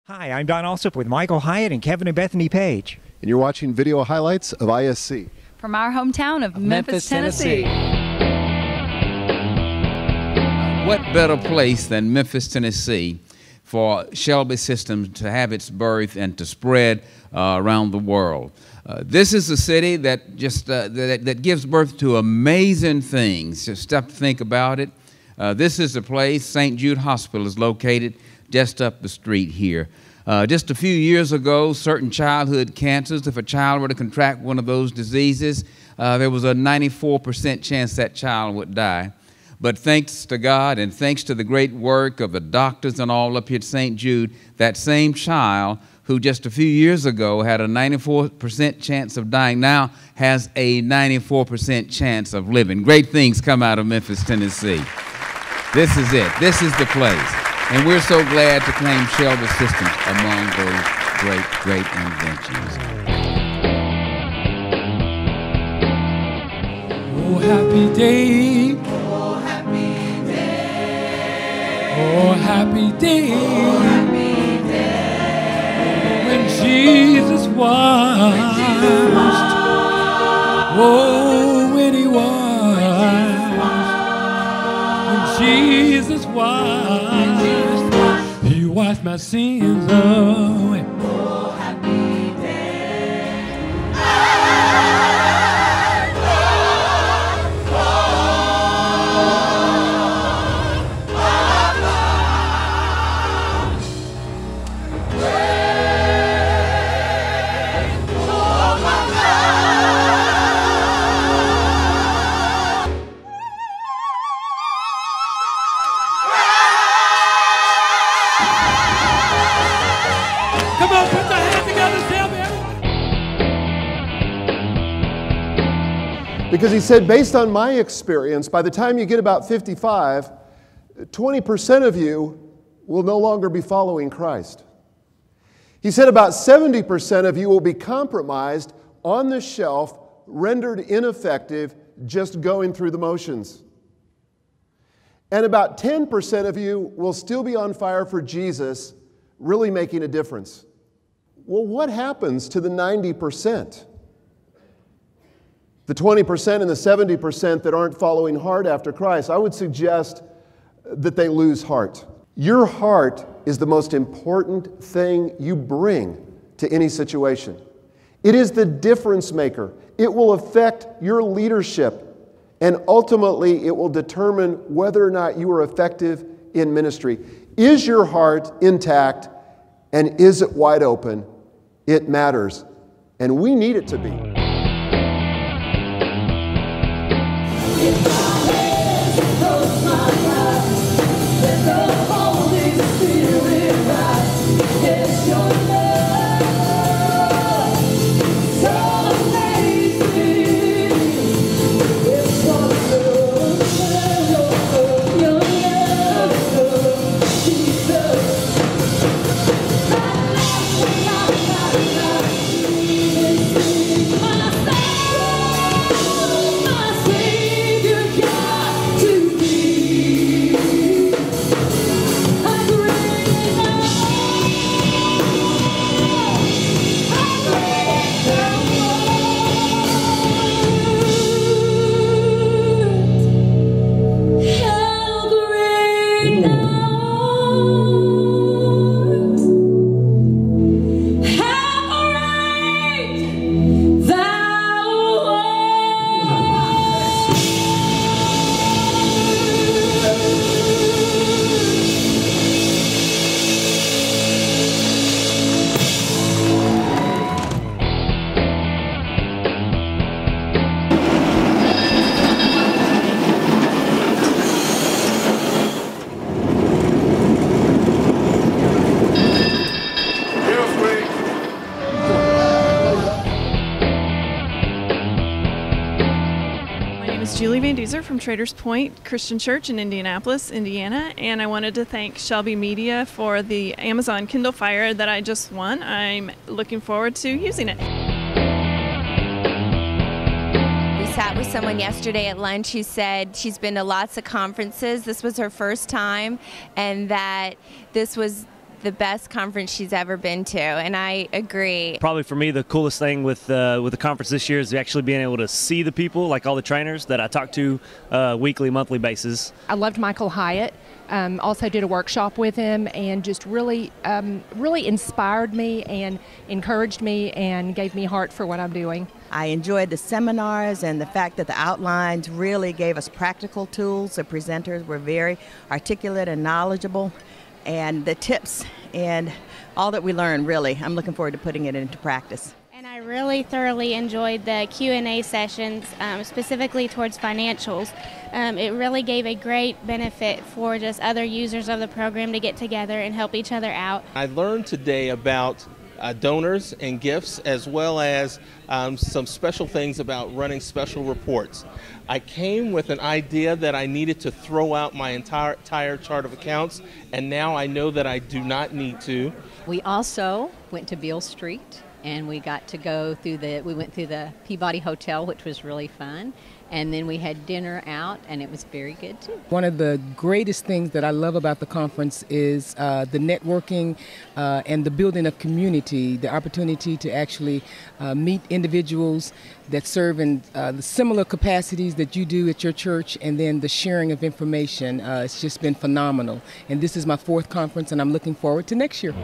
Hi, I'm Don Alsop with Michael Hyatt and Kevin and Bethany Paige. And you're watching video highlights of ISC. From our hometown of Memphis, Tennessee. What better place than Memphis, Tennessee for Shelby Systems to have its birth and to spread around the world. This is a city that just that gives birth to amazing things. Just stop to think about it. This is the place. St. Jude Hospital is located just up the street here. Just a few years ago, certain childhood cancers, if a child were to contract one of those diseases, there was a 94% chance that child would die. But thanks to God and thanks to the great work of the doctors and all up here at St. Jude, that same child who just a few years ago had a 94% chance of dying now has a 94% chance of living. Great things come out of Memphis, Tennessee. This is it. This is the place. And we're so glad to claim Shelby Systems among those great, great inventions. Oh, happy day. Oh, happy day. Oh, happy day. Oh, happy day. When Jesus washed. Oh, when he washed. When Jesus washed. He washed my sins away. Oh, happy day. Come on, put your hands together, Shelby, everybody. Because he said, based on my experience, by the time you get about 55, 20% of you will no longer be following Christ. He said about 70% of you will be compromised, on the shelf, rendered ineffective, just going through the motions. And about 10% of you will still be on fire for Jesus, really making a difference. Well, what happens to the 90%? The 20% and the 70% that aren't following hard after Christ, I would suggest that they lose heart. Your heart is the most important thing you bring to any situation. It is the difference maker. It will affect your leadership, and ultimately it will determine whether or not you are effective in ministry. Is your heart intact, and is it wide open? It matters, and we need it to be. From Traders Point Christian Church in Indianapolis, Indiana, and I wanted to thank Shelby Media for the Amazon Kindle Fire that I just won. I'm looking forward to using it. We sat with someone yesterday at lunch who said she's been to lots of conferences. This was her first time, and that this was the best conference she's ever been to, and I agree. Probably for me, the coolest thing with the conference this year is actually being able to see the people, like all the trainers that I talk to weekly, monthly basis. I loved Michael Hyatt. Also did a workshop with him, and just really inspired me and encouraged me and gave me heart for what I'm doing. I enjoyed the seminars and the fact that the outlines really gave us practical tools. The presenters were very articulate and knowledgeable, and the tips and all that we learned, really, I'm looking forward to putting it into practice. And I really thoroughly enjoyed the Q&A sessions, specifically towards financials. It really gave a great benefit for just other users of the program to get together and help each other out. I learned today about donors and gifts, as well as some special things about running special reports. I came with an idea that I needed to throw out my entire chart of accounts, and now I know that I do not need to. We also went to Beale Street, and we got to go through we went through the Peabody Hotel, which was really fun. And then we had dinner out, and it was very good too. One of the greatest things that I love about the conference is the networking and the building of community, the opportunity to actually meet individuals that serve in the similar capacities that you do at your church, and then the sharing of information. It's just been phenomenal. And this is my 4th conference, and I'm looking forward to next year.